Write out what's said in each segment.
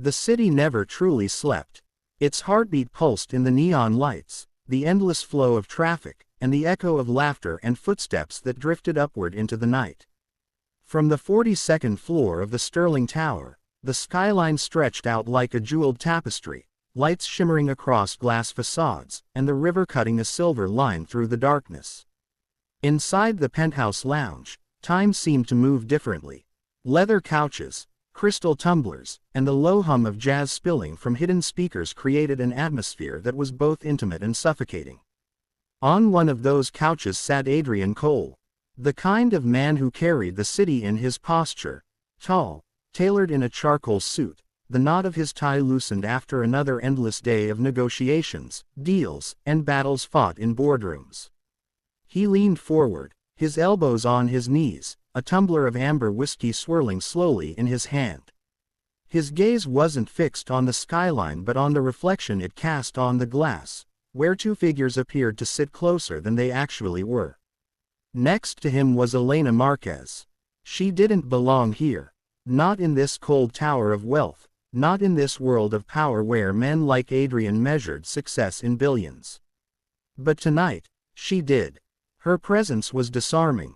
The city never truly slept. Its heartbeat pulsed in the neon lights, the endless flow of traffic, and the echo of laughter and footsteps that drifted upward into the night. From the 42nd floor of the Sterling Tower, the skyline stretched out like a jeweled tapestry, lights shimmering across glass facades, and the river cutting a silver line through the darkness. Inside the penthouse lounge, time seemed to move differently. Leather couches, crystal tumblers, and the low hum of jazz spilling from hidden speakers created an atmosphere that was both intimate and suffocating. On one of those couches sat Adrian Cole, the kind of man who carried the city in his posture, tall, tailored in a charcoal suit, the knot of his tie loosened after another endless day of negotiations, deals, and battles fought in boardrooms. He leaned forward, his elbows on his knees, a tumbler of amber whiskey swirling slowly in his hand. His gaze wasn't fixed on the skyline but on the reflection it cast on the glass, where two figures appeared to sit closer than they actually were. Next to him was Elena Marquez. She didn't belong here. Not in this cold tower of wealth, not in this world of power where men like Adrian measured success in billions. But tonight, she did. Her presence was disarming.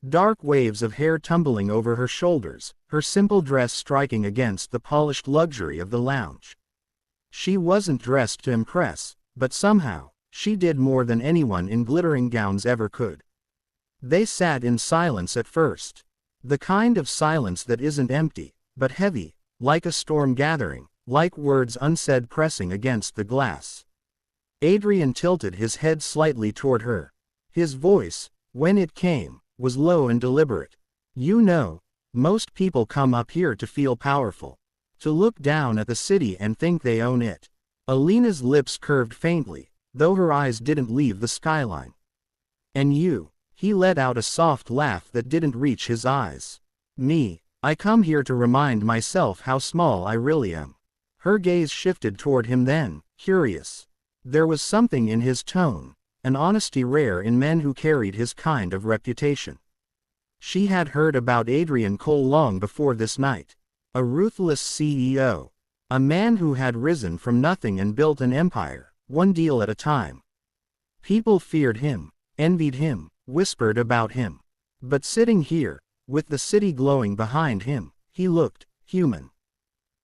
Dark waves of hair tumbling over her shoulders, her simple dress striking against the polished luxury of the lounge. She wasn't dressed to impress, but somehow, she did more than anyone in glittering gowns ever could. They sat in silence at first. The kind of silence that isn't empty, but heavy, like a storm gathering, like words unsaid pressing against the glass. Adrian tilted his head slightly toward her. His voice, when it came, was low and deliberate. You know, most people come up here to feel powerful. To look down at the city and think they own it. Elena's lips curved faintly, though her eyes didn't leave the skyline. And you, he let out a soft laugh that didn't reach his eyes. Me, I come here to remind myself how small I really am. Her gaze shifted toward him then, curious. There was something in his tone, an honesty rare in men who carried his kind of reputation. She had heard about Adrian Cole long before this night. A ruthless CEO. A man who had risen from nothing and built an empire, one deal at a time. People feared him, envied him, whispered about him. But sitting here, with the city glowing behind him, he looked human.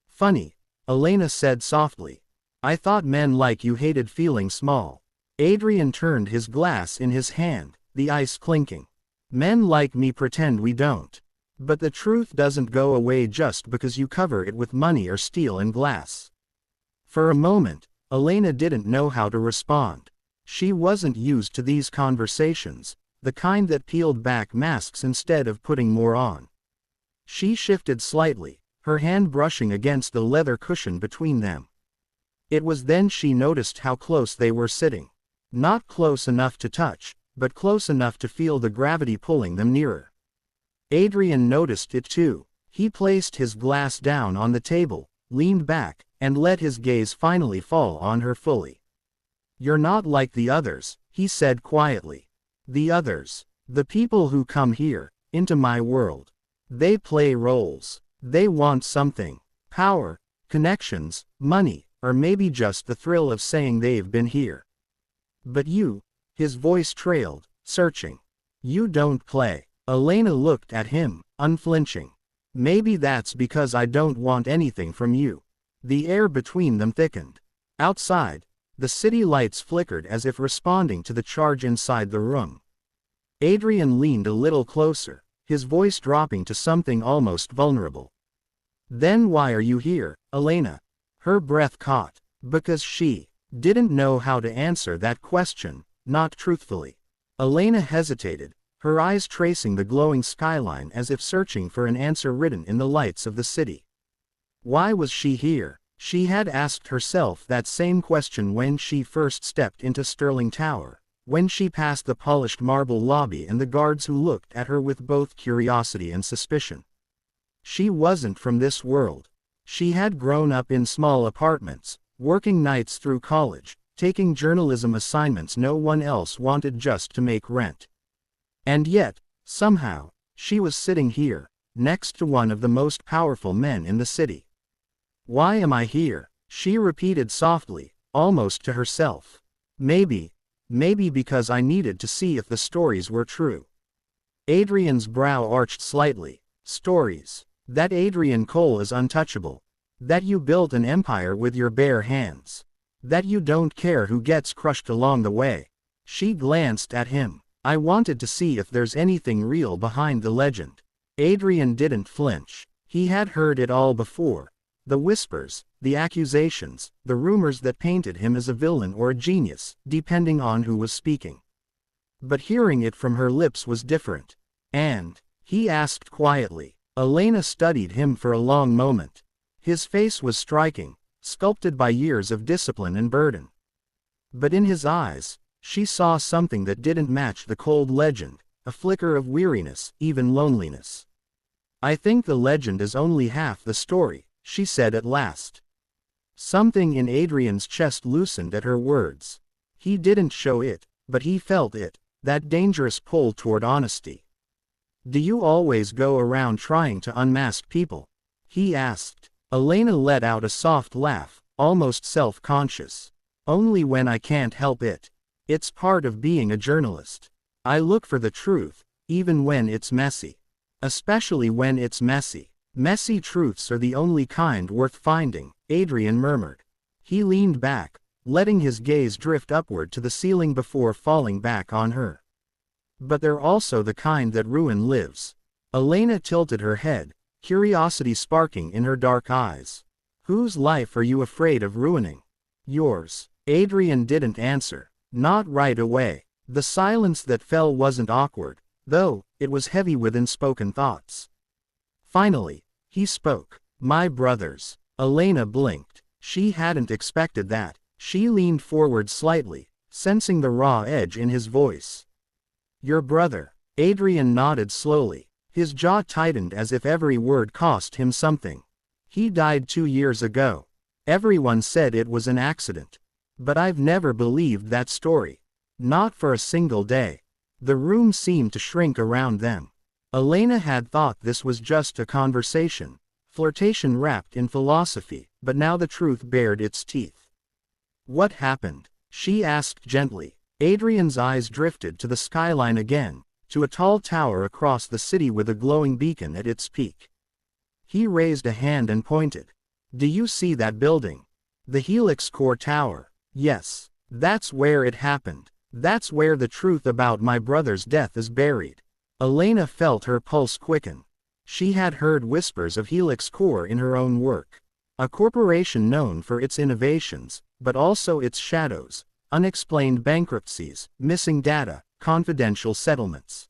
Funny, Elena said softly. I thought men like you hated feeling small. Adrian turned his glass in his hand, the ice clinking. Men like me pretend we don't. But the truth doesn't go away just because you cover it with money or steel and glass. For a moment, Elena didn't know how to respond. She wasn't used to these conversations, the kind that peeled back masks instead of putting more on. She shifted slightly, her hand brushing against the leather cushion between them. It was then she noticed how close they were sitting. Not close enough to touch, but close enough to feel the gravity pulling them nearer. Adrian noticed it too. He placed his glass down on the table, leaned back, and let his gaze finally fall on her fully. You're not like the others, he said quietly. The others. The people who come here, into my world. They play roles. They want something. Power, connections, money, or maybe just the thrill of saying they've been here. But you, his voice trailed, searching. You don't play. Elena looked at him, unflinching. Maybe that's because I don't want anything from you. The air between them thickened. Outside, the city lights flickered as if responding to the charge inside the room. Adrian leaned a little closer, his voice dropping to something almost vulnerable. Then why are you here, Elena? Her breath caught, because she didn't know how to answer that question, not truthfully. Elena hesitated, her eyes tracing the glowing skyline as if searching for an answer written in the lights of the city. Why was she here? She had asked herself that same question when she first stepped into Sterling Tower, when she passed the polished marble lobby and the guards who looked at her with both curiosity and suspicion. She wasn't from this world. She had grown up in small apartments, working nights through college, taking journalism assignments no one else wanted just to make rent. And yet, somehow, she was sitting here, next to one of the most powerful men in the city. Why am I here? She repeated softly, almost to herself. Maybe because I needed to see if the stories were true. Adrian's brow arched slightly. Stories. That Adrian Cole is untouchable. That you built an empire with your bare hands. That you don't care who gets crushed along the way. She glanced at him. I wanted to see if there's anything real behind the legend. Adrian didn't flinch. He had heard it all before. The whispers, the accusations, the rumors that painted him as a villain or a genius, depending on who was speaking. But hearing it from her lips was different. And, he asked quietly. Elena studied him for a long moment. His face was striking, sculpted by years of discipline and burden. But in his eyes, she saw something that didn't match the cold legend, a flicker of weariness, even loneliness. I think the legend is only half the story, she said at last. Something in Adrian's chest loosened at her words. He didn't show it, but he felt it, that dangerous pull toward honesty. Do you always go around trying to unmask people? He asked. Elena let out a soft laugh, almost self-conscious. Only when I can't help it. It's part of being a journalist. I look for the truth, even when it's messy. Especially when it's messy. Messy truths are the only kind worth finding, Adrian murmured. He leaned back, letting his gaze drift upward to the ceiling before falling back on her. But they're also the kind that ruin lives. Elena tilted her head, curiosity sparking in her dark eyes. Whose life are you afraid of ruining? Yours. Adrian didn't answer. Not right away. The silence that fell wasn't awkward, though it was heavy with unspoken thoughts. Finally, he spoke. My brothers. Elena blinked. She hadn't expected that. She leaned forward slightly, sensing the raw edge in his voice. Your brother. Adrian nodded slowly. His jaw tightened as if every word cost him something. He died 2 years ago. Everyone said it was an accident. But I've never believed that story. Not for a single day. The room seemed to shrink around them. Elena had thought this was just a conversation, flirtation wrapped in philosophy, but now the truth bared its teeth. What happened? She asked gently. Adrian's eyes drifted to the skyline again, to a tall tower across the city with a glowing beacon at its peak. He raised a hand and pointed. Do you see that building? The Helix Core Tower. Yes. That's where it happened. That's where the truth about my brother's death is buried. Elena felt her pulse quicken. She had heard whispers of Helix Core in her own work. A corporation known for its innovations, but also its shadows, unexplained bankruptcies, missing data, confidential settlements.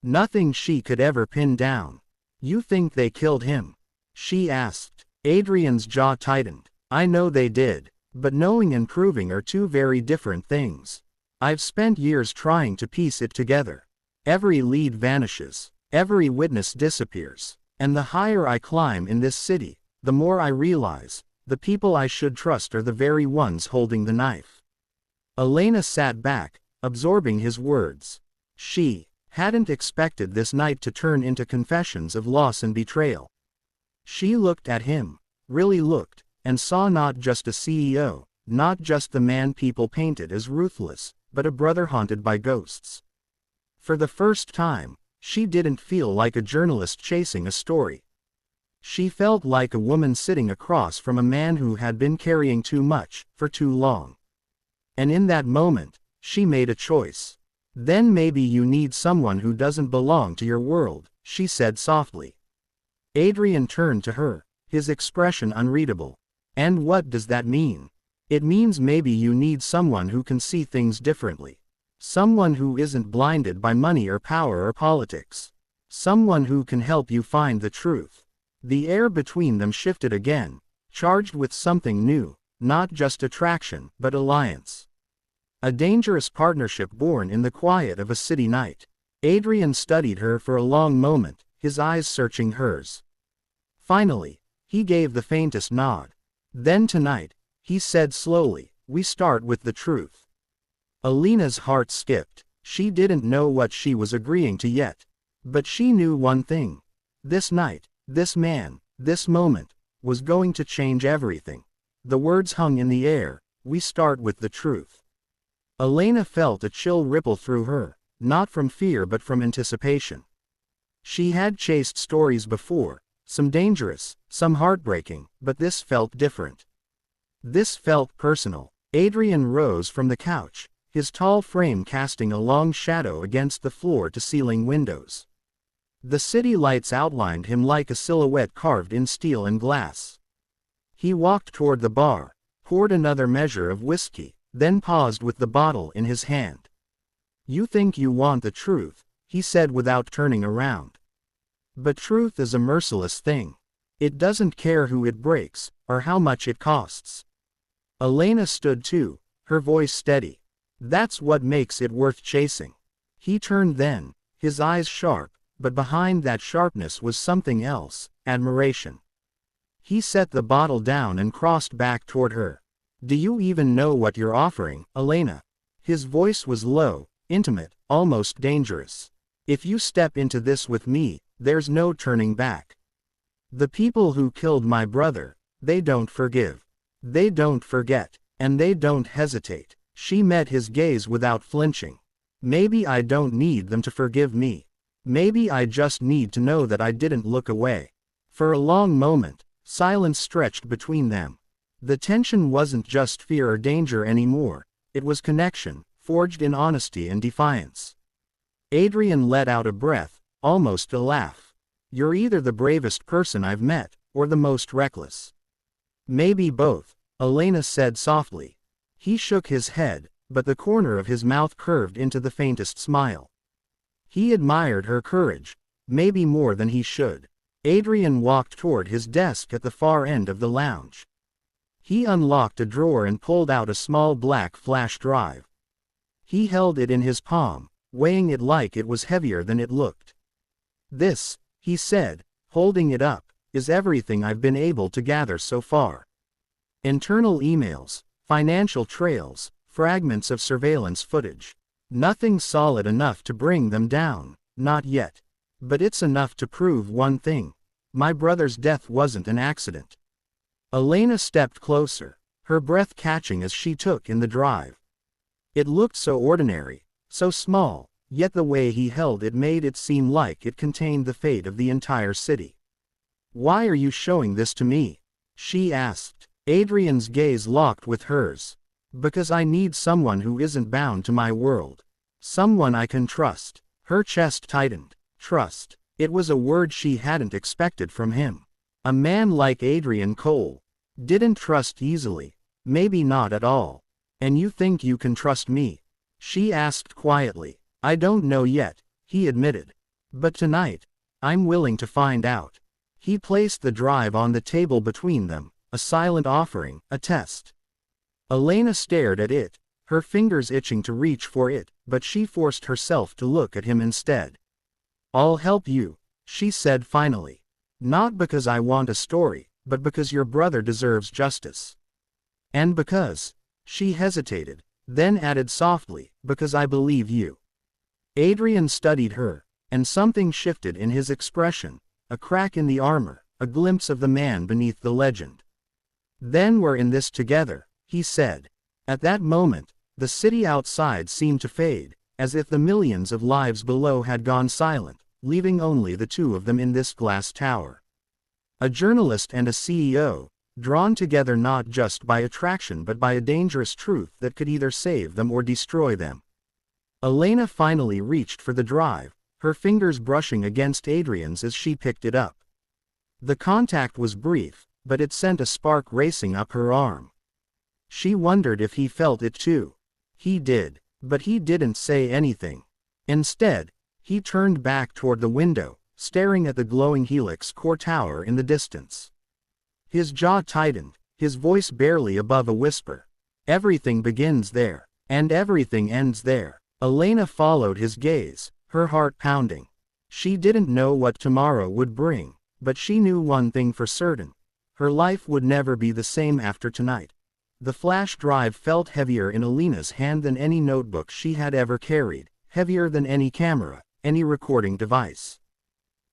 Nothing she could ever pin down. You think they killed him? She asked. Adrian's jaw tightened. I know they did, but knowing and proving are two very different things. I've spent years trying to piece it together. Every lead vanishes. Every witness disappears. And the higher I climb in this city, the more I realize, the people I should trust are the very ones holding the knife. Elena sat back, absorbing his words. She hadn't expected this night to turn into confessions of loss and betrayal. She looked at him, really looked, and saw not just a CEO, not just the man people painted as ruthless, but a brother haunted by ghosts. For the first time, she didn't feel like a journalist chasing a story. She felt like a woman sitting across from a man who had been carrying too much, for too long. And in that moment, she made a choice. Then maybe you need someone who doesn't belong to your world, she said softly. Adrian turned to her, his expression unreadable. And what does that mean? It means maybe you need someone who can see things differently. Someone who isn't blinded by money or power or politics. Someone who can help you find the truth. The air between them shifted again, charged with something new, not just attraction, but alliance. A dangerous partnership born in the quiet of a city night. Adrian studied her for a long moment, his eyes searching hers. Finally, he gave the faintest nod. Then tonight, he said slowly, we start with the truth. Elena's heart skipped. She didn't know what she was agreeing to yet. But she knew one thing. This night, this man, this moment, was going to change everything. The words hung in the air, "We start with the truth." Elena felt a chill ripple through her, not from fear but from anticipation. She had chased stories before, some dangerous, some heartbreaking, but this felt different. This felt personal. Adrian rose from the couch, his tall frame casting a long shadow against the floor-to-ceiling windows. The city lights outlined him like a silhouette carved in steel and glass. He walked toward the bar, poured another measure of whiskey, then paused with the bottle in his hand. "You think you want the truth," he said without turning around. "But truth is a merciless thing. It doesn't care who it breaks, or how much it costs." Elena stood too, her voice steady. "That's what makes it worth chasing." He turned then, his eyes sharp, but behind that sharpness was something else, admiration. He set the bottle down and crossed back toward her. "Do you even know what you're offering, Elena?" His voice was low, intimate, almost dangerous. "If you step into this with me, there's no turning back. The people who killed my brother, they don't forgive. They don't forget, and they don't hesitate." She met his gaze without flinching. "Maybe I don't need them to forgive me. Maybe I just need to know that I didn't look away." For a long moment, silence stretched between them. The tension wasn't just fear or danger anymore, it was connection, forged in honesty and defiance. Adrian let out a breath, almost a laugh. "You're either the bravest person I've met, or the most reckless." "Maybe both," Elena said softly. He shook his head, but the corner of his mouth curved into the faintest smile. He admired her courage, maybe more than he should. Adrian walked toward his desk at the far end of the lounge. He unlocked a drawer and pulled out a small black flash drive. He held it in his palm, weighing it like it was heavier than it looked. "This," he said, holding it up, "is everything I've been able to gather so far. Internal emails, financial trails, fragments of surveillance footage. Nothing solid enough to bring them down, not yet. But it's enough to prove one thing. My brother's death wasn't an accident." Elena stepped closer, her breath catching as she took in the drive. It looked so ordinary, so small, yet the way he held it made it seem like it contained the fate of the entire city. "Why are you showing this to me?" she asked. Adrian's gaze locked with hers. "Because I need someone who isn't bound to my world. Someone I can trust." Her chest tightened. Trust. It was a word she hadn't expected from him. A man like Adrian Cole didn't trust easily, maybe not at all. "And you think you can trust me?" she asked quietly. "I don't know yet," he admitted. "But tonight, I'm willing to find out." He placed the drive on the table between them, a silent offering, a test. Elena stared at it, her fingers itching to reach for it, but she forced herself to look at him instead. "I'll help you," she said finally. "Not because I want a story, but because your brother deserves justice. And because," she hesitated, then added softly, "because I believe you." Adrian studied her, and something shifted in his expression, a crack in the armor, a glimpse of the man beneath the legend. "Then we're in this together," he said. At that moment, the city outside seemed to fade, as if the millions of lives below had gone silent, leaving only the two of them in this glass tower. A journalist and a CEO, drawn together not just by attraction but by a dangerous truth that could either save them or destroy them. Elena finally reached for the drive, her fingers brushing against Adrian's as she picked it up. The contact was brief, but it sent a spark racing up her arm. She wondered if he felt it too. He did, but he didn't say anything. Instead, he turned back toward the window, staring at the glowing helix core tower in the distance. His jaw tightened, his voice barely above a whisper. "Everything begins there, and everything ends there." Elena followed his gaze, her heart pounding. She didn't know what tomorrow would bring, but she knew one thing for certain. Her life would never be the same after tonight. The flash drive felt heavier in Elena's hand than any notebook she had ever carried, heavier than any camera, any recording device.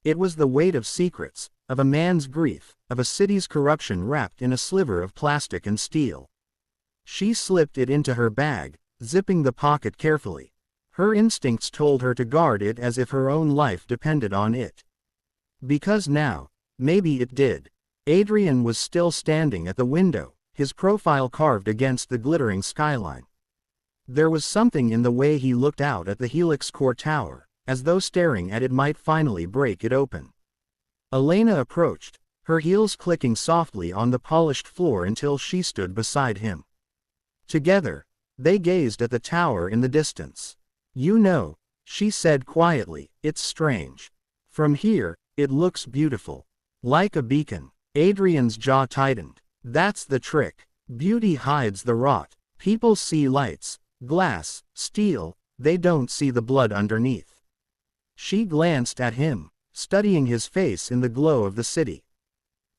It was the weight of secrets, of a man's grief, of a city's corruption wrapped in a sliver of plastic and steel. She slipped it into her bag, zipping the pocket carefully. Her instincts told her to guard it as if her own life depended on it. Because now, maybe it did. Adrian was still standing at the window, his profile carved against the glittering skyline. There was something in the way he looked out at the Helix Core Tower, as though staring at it might finally break it open. Elena approached, her heels clicking softly on the polished floor until she stood beside him. Together, they gazed at the tower in the distance. "You know," she said quietly, "it's strange. From here, it looks beautiful. Like a beacon." Adrian's jaw tightened. "That's the trick. Beauty hides the rot. People see lights, glass, steel, they don't see the blood underneath." She glanced at him, studying his face in the glow of the city.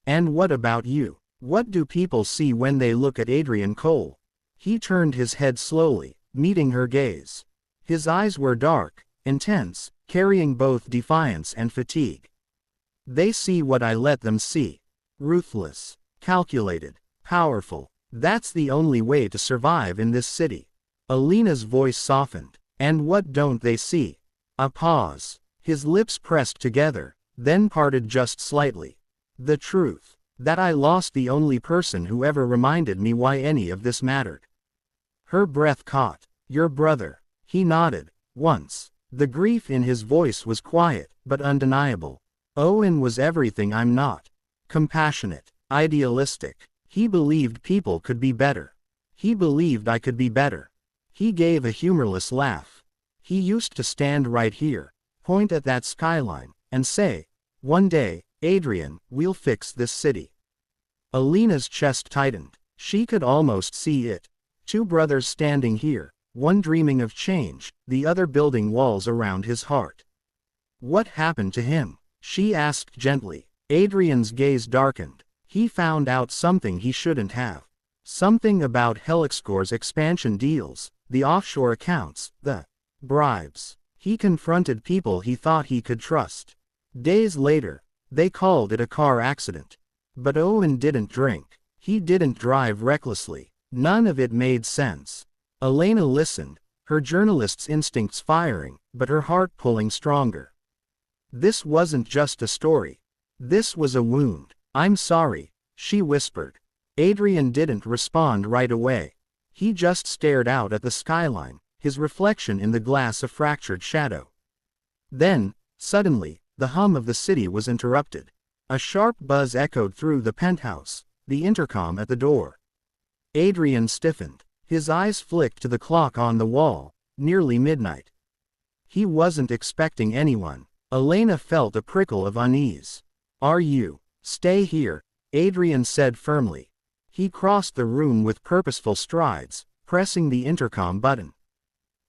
"And what about you? What do people see when they look at Adrian Cole?" He turned his head slowly, meeting her gaze. His eyes were dark, intense, carrying both defiance and fatigue. "They see what I let them see. Ruthless, calculated, powerful. That's the only way to survive in this city." Elena's voice softened. "And what don't they see?" A pause. His lips pressed together, then parted just slightly. "The truth. That I lost the only person who ever reminded me why any of this mattered." Her breath caught. "Your brother." He nodded. "Once." The grief in his voice was quiet, but undeniable. "Owen was everything I'm not. Compassionate, idealistic. He believed people could be better. He believed I could be better." He gave a humorless laugh. "He used to stand right here, point at that skyline, and say, 'One day, Adrian, we'll fix this city.'" Elena's chest tightened. She could almost see it. Two brothers standing here, one dreaming of change, the other building walls around his heart. "What happened to him?" she asked gently. Adrian's gaze darkened. He found out something he shouldn't have. Something about Helixcore's expansion deals, the offshore accounts, the bribes. He confronted people he thought he could trust. Days later, they called it a car accident. But Owen didn't drink. He didn't drive recklessly. None of it made sense. Elena listened, her journalist's instincts firing, but her heart pulling stronger. This wasn't just a story. This was a wound. "I'm sorry," she whispered. Adrian didn't respond right away. He just stared out at the skyline, his reflection in the glass a fractured shadow. Then, suddenly, the hum of the city was interrupted. A sharp buzz echoed through the penthouse, the intercom at the door. Adrian stiffened. His eyes flicked to the clock on the wall, nearly midnight. He wasn't expecting anyone. Elena felt a prickle of unease. "Are you?" "Stay here," Adrian said firmly. He crossed the room with purposeful strides, pressing the intercom button.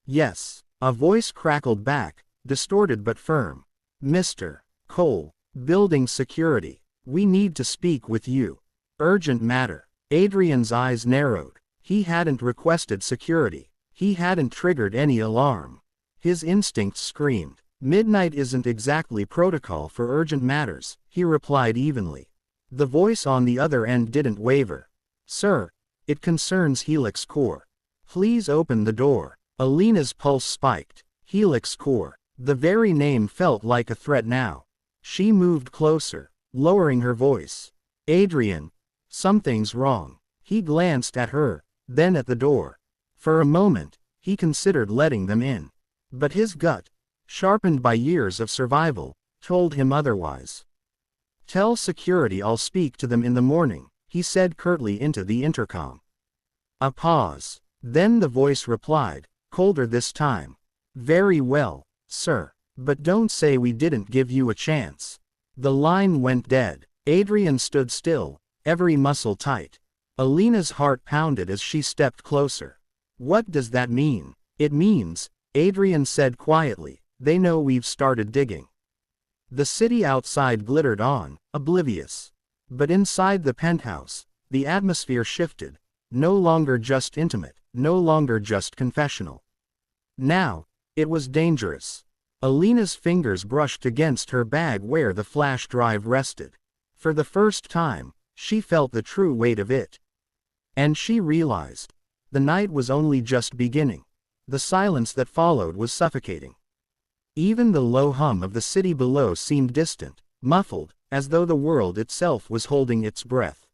"Yes," a voice crackled back, distorted but firm. "Mr. Cole, building security. We need to speak with you. Urgent matter." Adrian's eyes narrowed. He hadn't requested security. He hadn't triggered any alarm. His instincts screamed. "Midnight isn't exactly protocol for urgent matters," he replied evenly. The voice on the other end didn't waver. "Sir, it concerns Helix Core. Please open the door." Elena's pulse spiked. Helix Core. The very name felt like a threat now. She moved closer, lowering her voice. "Adrian, something's wrong." He glanced at her, then at the door. For a moment, he considered letting them in. But his gut, sharpened by years of survival, told him otherwise. "Tell security I'll speak to them in the morning," he said curtly into the intercom. A pause. Then the voice replied, colder this time. "Very well, sir. But don't say we didn't give you a chance." The line went dead. Adrian stood still, every muscle tight. Elena's heart pounded as she stepped closer. "What does that mean?" "It means," Adrian said quietly, "they know we've started digging." The city outside glittered on, oblivious. But inside the penthouse, the atmosphere shifted, no longer just intimate, no longer just confessional. Now, it was dangerous. Elena's fingers brushed against her bag where the flash drive rested. For the first time, she felt the true weight of it. And she realized. The night was only just beginning. The silence that followed was suffocating. Even the low hum of the city below seemed distant, muffled, as though the world itself was holding its breath.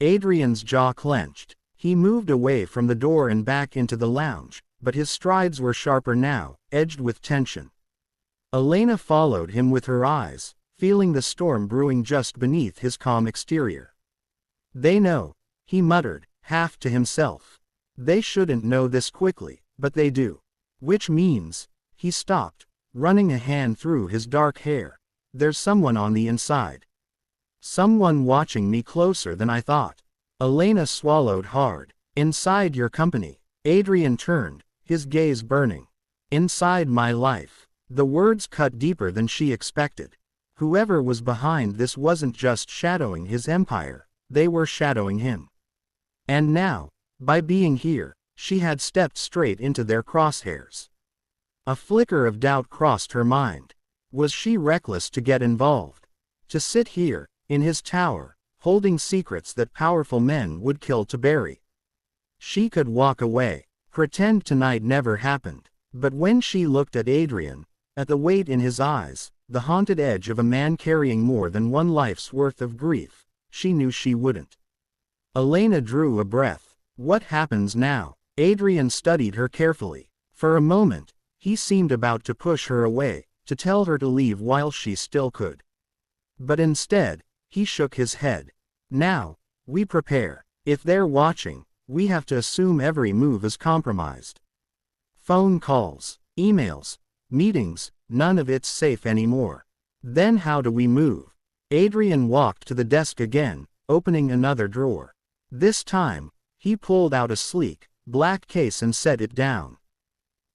Adrian's jaw clenched. He moved away from the door and back into the lounge, but his strides were sharper now, edged with tension. Elena followed him with her eyes, feeling the storm brewing just beneath his calm exterior. They know, he muttered, half to himself. They shouldn't know this quickly, but they do. Which means, he stopped, running a hand through his dark hair. There's someone on the inside. Someone watching me closer than I thought. Elena swallowed hard. Inside your company. Adrian turned, his gaze burning. Inside my life. The words cut deeper than she expected. Whoever was behind this wasn't just shadowing his empire, they were shadowing him. And now, by being here, she had stepped straight into their crosshairs. A flicker of doubt crossed her mind. Was she reckless to get involved? To sit here, in his tower, holding secrets that powerful men would kill to bury? She could walk away, pretend tonight never happened. But when she looked at Adrian, at the weight in his eyes, the haunted edge of a man carrying more than one life's worth of grief, she knew she wouldn't. Elena drew a breath. What happens now? Adrian studied her carefully. For a moment, he seemed about to push her away, to tell her to leave while she still could. But instead, he shook his head. Now, we prepare. If they're watching, we have to assume every move is compromised. Phone calls, emails, meetings, none of it's safe anymore. Then how do we move? Adrian walked to the desk again, opening another drawer. This time, he pulled out a sleek, black case and set it down.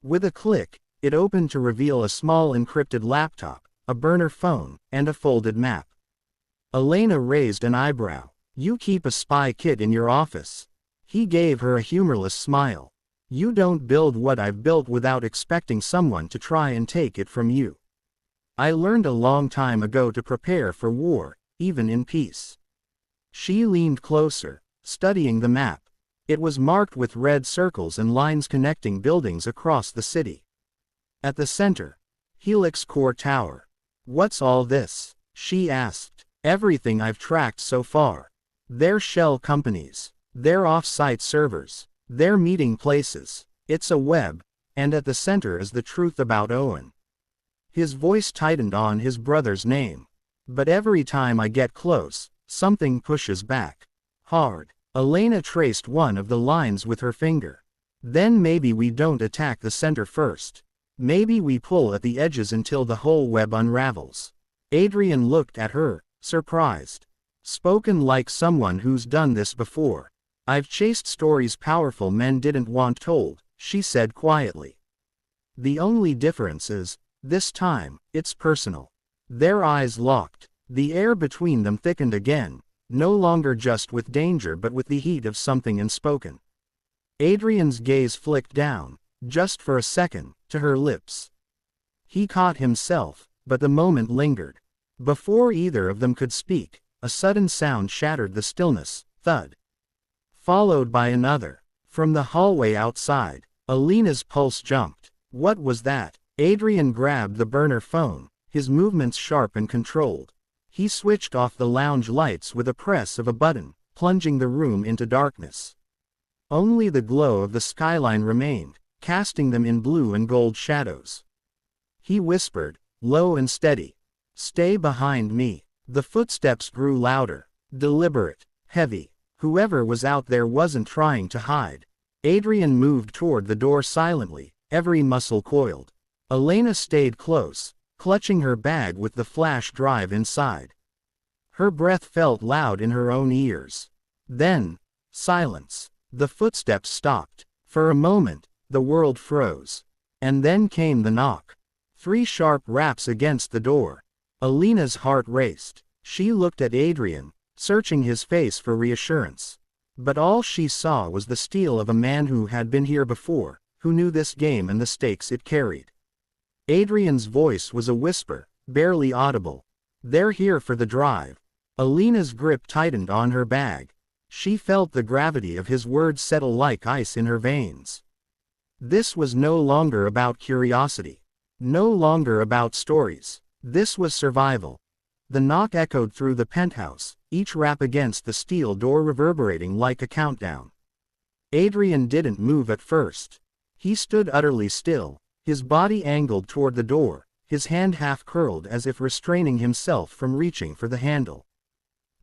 With a click, it opened to reveal a small encrypted laptop, a burner phone, and a folded map. Elena raised an eyebrow. You keep a spy kit in your office. He gave her a humorless smile. You don't build what I've built without expecting someone to try and take it from you. I learned a long time ago to prepare for war, even in peace. She leaned closer, studying the map. It was marked with red circles and lines connecting buildings across the city. At the center, Helix Core Tower. What's all this? She asked. Everything I've tracked so far. Their shell companies. Their off-site servers. Their meeting places. It's a web, and at the center is the truth about Owen. His voice tightened on his brother's name. But every time I get close, something pushes back. Hard. Elena traced one of the lines with her finger. Then maybe we don't attack the center first. Maybe we pull at the edges until the whole web unravels. Adrian looked at her, surprised. Spoken like someone who's done this before. I've chased stories powerful men didn't want told, she said quietly. The only difference is, this time, it's personal. Their eyes locked. The air between them thickened again, no longer just with danger but with the heat of something unspoken. Adrian's gaze flicked down, just for a second, to her lips. He caught himself, but the moment lingered. Before either of them could speak, a sudden sound shattered the stillness, thud. Followed by another. From the hallway outside, Elena's pulse jumped. What was that? Adrian grabbed the burner phone, his movements sharp and controlled. He switched off the lounge lights with a press of a button, plunging the room into darkness. Only the glow of the skyline remained, casting them in blue and gold shadows. He whispered, low and steady. Stay behind me. The footsteps grew louder, deliberate, heavy. Whoever was out there wasn't trying to hide. Adrian moved toward the door silently, every muscle coiled. Elena stayed close, clutching her bag with the flash drive inside. Her breath felt loud in her own ears. Then, silence. The footsteps stopped. For a moment, the world froze. And then came the knock. 3 sharp raps against the door. Elena's heart raced. She looked at Adrian, searching his face for reassurance. But all she saw was the steel of a man who had been here before, who knew this game and the stakes it carried. Adrian's voice was a whisper, barely audible. They're here for the drive. Alina's grip tightened on her bag. She felt the gravity of his words settle like ice in her veins. This was no longer about curiosity. No longer about stories. This was survival. The knock echoed through the penthouse, each rap against the steel door reverberating like a countdown. Adrian didn't move at first. He stood utterly still, his body angled toward the door, his hand half curled as if restraining himself from reaching for the handle.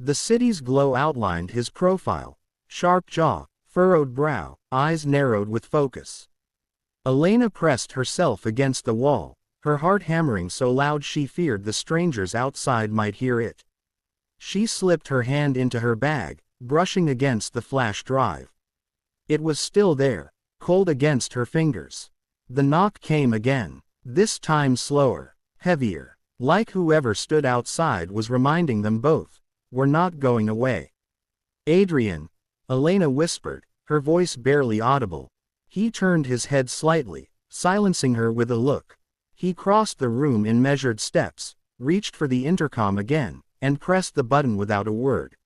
The city's glow outlined his profile, sharp jaw, furrowed brow, eyes narrowed with focus. Elena pressed herself against the wall, her heart hammering so loud she feared the strangers outside might hear it. She slipped her hand into her bag, brushing against the flash drive. It was still there, cold against her fingers. The knock came again, this time slower, heavier, like whoever stood outside was reminding them both, "We're not going away." "Adrian," Elena whispered, her voice barely audible. He turned his head slightly, silencing her with a look. He crossed the room in measured steps, reached for the intercom again, and pressed the button without a word.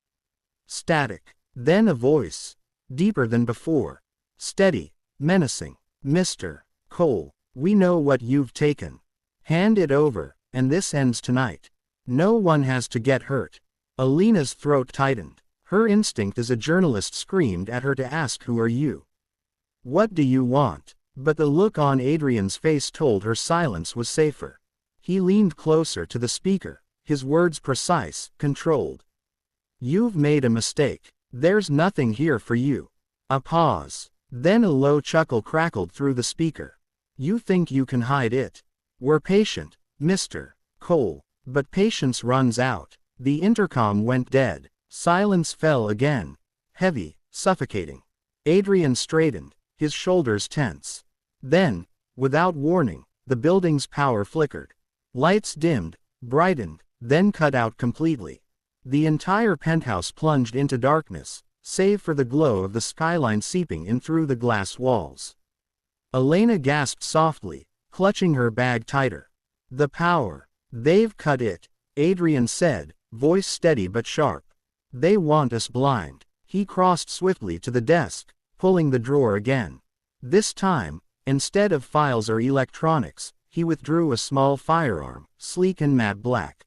Static. Then a voice. Deeper than before. Steady. Menacing. "Mr. Cole, we know what you've taken. Hand it over, and this ends tonight. No one has to get hurt." Alina's throat tightened. Her instinct as a journalist screamed at her to ask, "Who are you? What do you want?" But the look on Adrian's face told her silence was safer. He leaned closer to the speaker, his words precise, controlled. "You've made a mistake. There's nothing here for you." A pause. Then a low chuckle crackled through the speaker. "You think you can hide it? We're patient, Mr. Cole, but patience runs out." The intercom went dead. Silence fell again. Heavy, suffocating. Adrian straightened, his shoulders tense. Then, without warning, the building's power flickered. Lights dimmed, brightened, then cut out completely. The entire penthouse plunged into darkness, save for the glow of the skyline seeping in through the glass walls. Elena gasped softly, clutching her bag tighter. "The power. They've cut it," Adrian said, voice steady but sharp. "They want us blind." He crossed swiftly to the desk, pulling the drawer again. This time, instead of files or electronics, he withdrew a small firearm, sleek and matte black.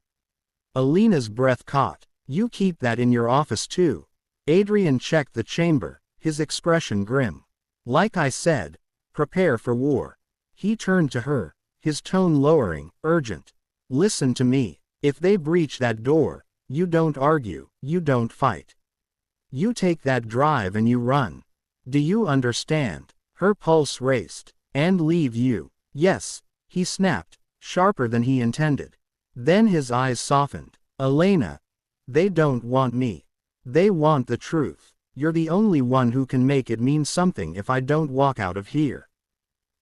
Alina's breath caught. "You keep that in your office too." Adrian checked the chamber, his expression grim. "Like I said, prepare for war." He turned to her, his tone lowering, urgent. "Listen to me. If they breach that door, you don't argue, you don't fight. You take that drive and you run. Do you understand?" Her pulse raced. "And leave you." "Yes," he snapped, sharper than he intended. Then his eyes softened. "Elena, they don't want me. They want the truth. You're the only one who can make it mean something if I don't walk out of here."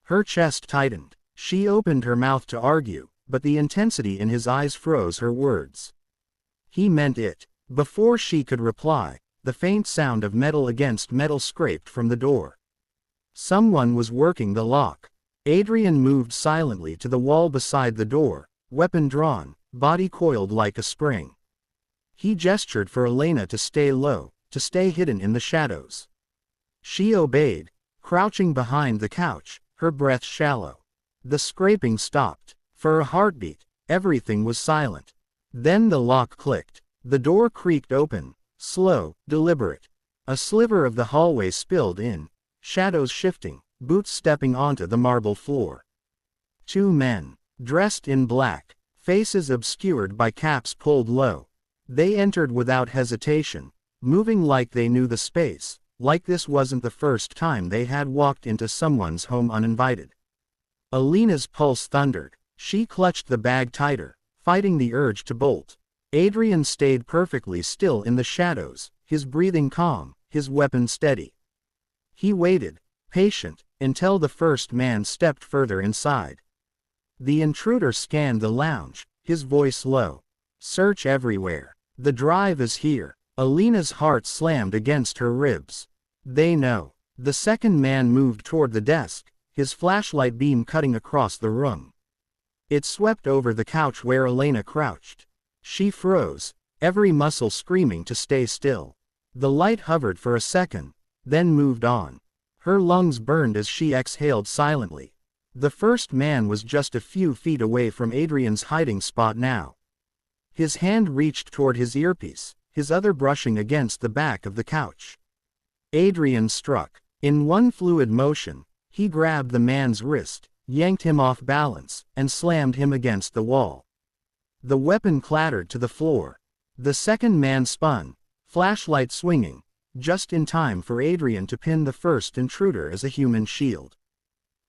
Her chest tightened. She opened her mouth to argue, but the intensity in his eyes froze her words. He meant it. Before she could reply, the faint sound of metal against metal scraped from the door. Someone was working the lock. Adrian moved silently to the wall beside the door, weapon drawn, body coiled like a spring. He gestured for Elena to stay low, to stay hidden in the shadows. She obeyed, crouching behind the couch, her breath shallow. The scraping stopped. For a heartbeat, everything was silent. Then the lock clicked. The door creaked open, slow, deliberate. A sliver of the hallway spilled in, shadows shifting, boots stepping onto the marble floor. Two men, dressed in black, faces obscured by caps pulled low. They entered without hesitation, moving like they knew the space, like this wasn't the first time they had walked into someone's home uninvited. Alina's pulse thundered. She clutched the bag tighter, fighting the urge to bolt. Adrian stayed perfectly still in the shadows, his breathing calm, his weapon steady. He waited, patient, until the first man stepped further inside. The intruder scanned the lounge, his voice low. "Search everywhere. The drive is here." Alina's heart slammed against her ribs. "They know." The second man moved toward the desk, his flashlight beam cutting across the room. It swept over the couch where Elena crouched. She froze, every muscle screaming to stay still. The light hovered for a second, then moved on. Her lungs burned as she exhaled silently. The first man was just a few feet away from Adrian's hiding spot now. His hand reached toward his earpiece, his other brushing against the back of the couch. Adrian struck. In one fluid motion, he grabbed the man's wrist, yanked him off balance, and slammed him against the wall. The weapon clattered to the floor. The second man spun, flashlight swinging, just in time for Adrian to pin the first intruder as a human shield.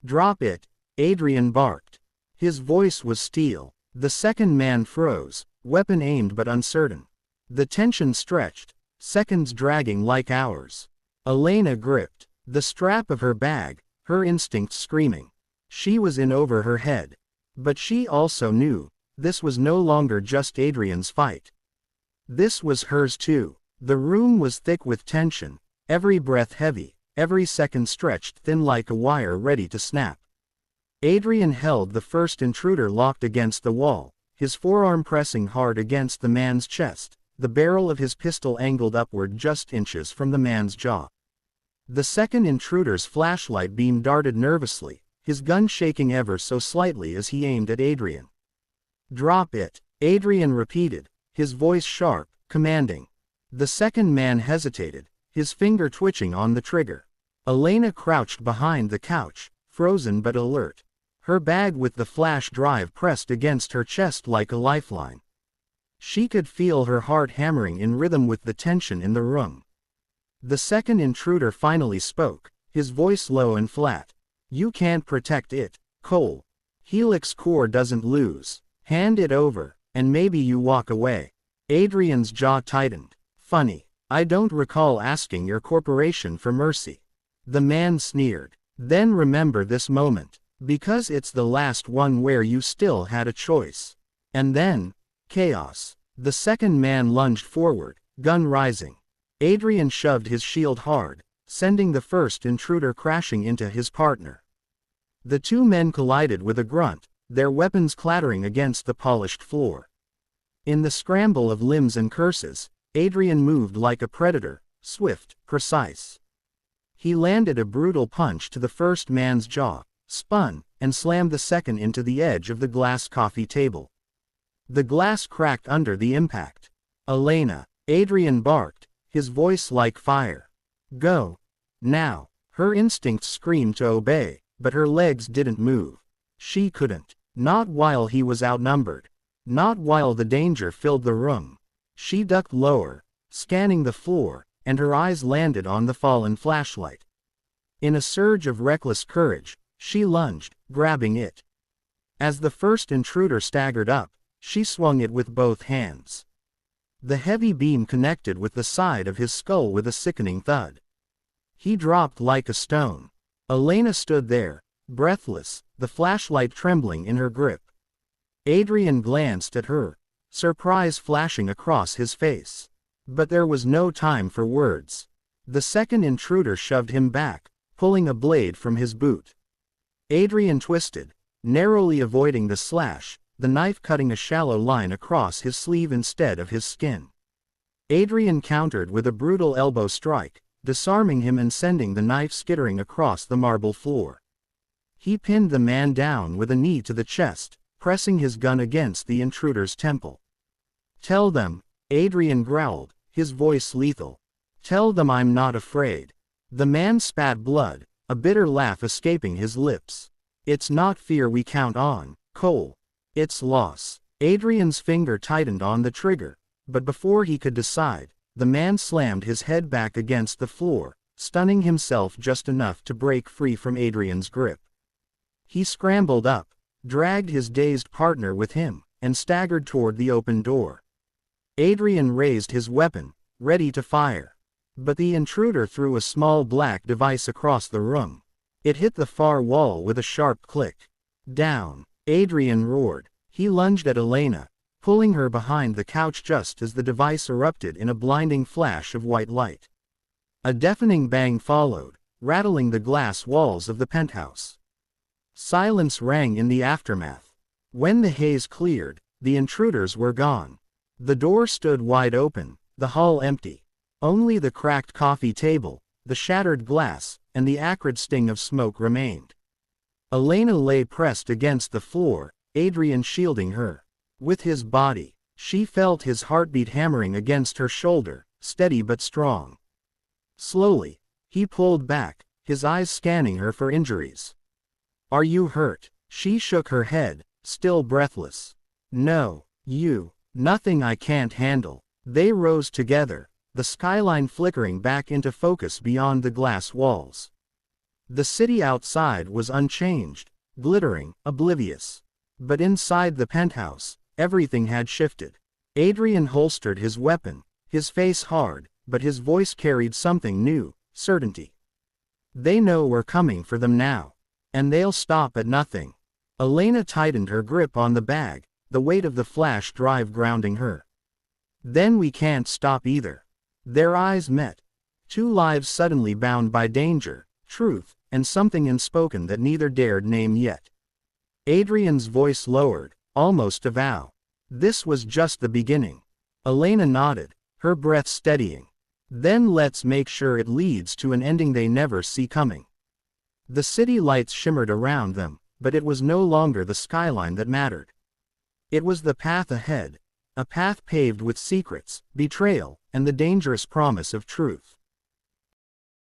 "Drop it," Adrian barked. His voice was steel. The second man froze, weapon aimed but uncertain. The tension stretched, seconds dragging like hours. Elena gripped the strap of her bag, her instincts screaming. She was in over her head. But she also knew, this was no longer just Adrian's fight. This was hers too. The room was thick with tension, every breath heavy, every second stretched thin like a wire ready to snap. Adrian held the first intruder locked against the wall, his forearm pressing hard against the man's chest, the barrel of his pistol angled upward just inches from the man's jaw. The second intruder's flashlight beam darted nervously, his gun shaking ever so slightly as he aimed at Adrian. "Drop it," Adrian repeated, his voice sharp, commanding. The second man hesitated, his finger twitching on the trigger. Elena crouched behind the couch, frozen but alert. Her bag with the flash drive pressed against her chest like a lifeline. She could feel her heart hammering in rhythm with the tension in the room. The second intruder finally spoke, his voice low and flat. "You can't protect it, Cole. Helix Core doesn't lose. Hand it over, and maybe you walk away." Adrian's jaw tightened. "Funny. I don't recall asking your corporation for mercy." The man sneered. "Then remember this moment, because it's the last one where you still had a choice." And then, chaos. The second man lunged forward, gun rising. Adrian shoved his shield hard, sending the first intruder crashing into his partner. The two men collided with a grunt, their weapons clattering against the polished floor. In the scramble of limbs and curses, Adrian moved like a predator, swift, precise. He landed a brutal punch to the first man's jaw, spun, and slammed the second into the edge of the glass coffee table. The glass cracked under the impact. "Elena," Adrian barked, his voice like fire. "Go. Now." Her instincts screamed to obey, but her legs didn't move. She couldn't. Not while he was outnumbered. Not while the danger filled the room. She ducked lower, scanning the floor, and her eyes landed on the fallen flashlight. In a surge of reckless courage, she lunged, grabbing it. As the first intruder staggered up, she swung it with both hands. The heavy beam connected with the side of his skull with a sickening thud. He dropped like a stone. Elena stood there, breathless, the flashlight trembling in her grip. Adrian glanced at her, surprise flashing across his face. But there was no time for words. The second intruder shoved him back, pulling a blade from his boot. Adrian twisted, narrowly avoiding the slash, the knife cutting a shallow line across his sleeve instead of his skin. Adrian countered with a brutal elbow strike, disarming him and sending the knife skittering across the marble floor. He pinned the man down with a knee to the chest, pressing his gun against the intruder's temple. "Tell them," Adrian growled, his voice lethal. "Tell them I'm not afraid." The man spat blood, a bitter laugh escaping his lips. "It's not fear we count on, Cole. It's loss." Adrian's finger tightened on the trigger, but before he could decide, the man slammed his head back against the floor, stunning himself just enough to break free from Adrian's grip. He scrambled up, dragged his dazed partner with him, and staggered toward the open door. Adrian raised his weapon, ready to fire. But the intruder threw a small black device across the room. It hit the far wall with a sharp click. "Down!" Adrian roared. He lunged at Elena, pulling her behind the couch just as the device erupted in a blinding flash of white light. A deafening bang followed, rattling the glass walls of the penthouse. Silence rang in the aftermath. When the haze cleared, the intruders were gone. The door stood wide open, the hall empty. Only the cracked coffee table, the shattered glass, and the acrid sting of smoke remained. Elena lay pressed against the floor, Adrian shielding her. With his body, she felt his heartbeat hammering against her shoulder, steady but strong. Slowly, he pulled back, his eyes scanning her for injuries. "Are you hurt?" She shook her head, still breathless. "No, nothing I can't handle." They rose together, the skyline flickering back into focus beyond the glass walls. The city outside was unchanged, glittering, oblivious. But inside the penthouse, everything had shifted. Adrian holstered his weapon, his face hard, but his voice carried something new, certainty. "They know we're coming for them now. And they'll stop at nothing." Elena tightened her grip on the bag, the weight of the flash drive grounding her. "Then we can't stop either." Their eyes met. Two lives suddenly bound by danger, truth, and something unspoken that neither dared name yet. Adrian's voice lowered, almost a vow. "This was just the beginning." Elena nodded, her breath steadying. "Then let's make sure it leads to an ending they never see coming." The city lights shimmered around them, but it was no longer the skyline that mattered. It was the path ahead, a path paved with secrets, betrayal, and the dangerous promise of truth.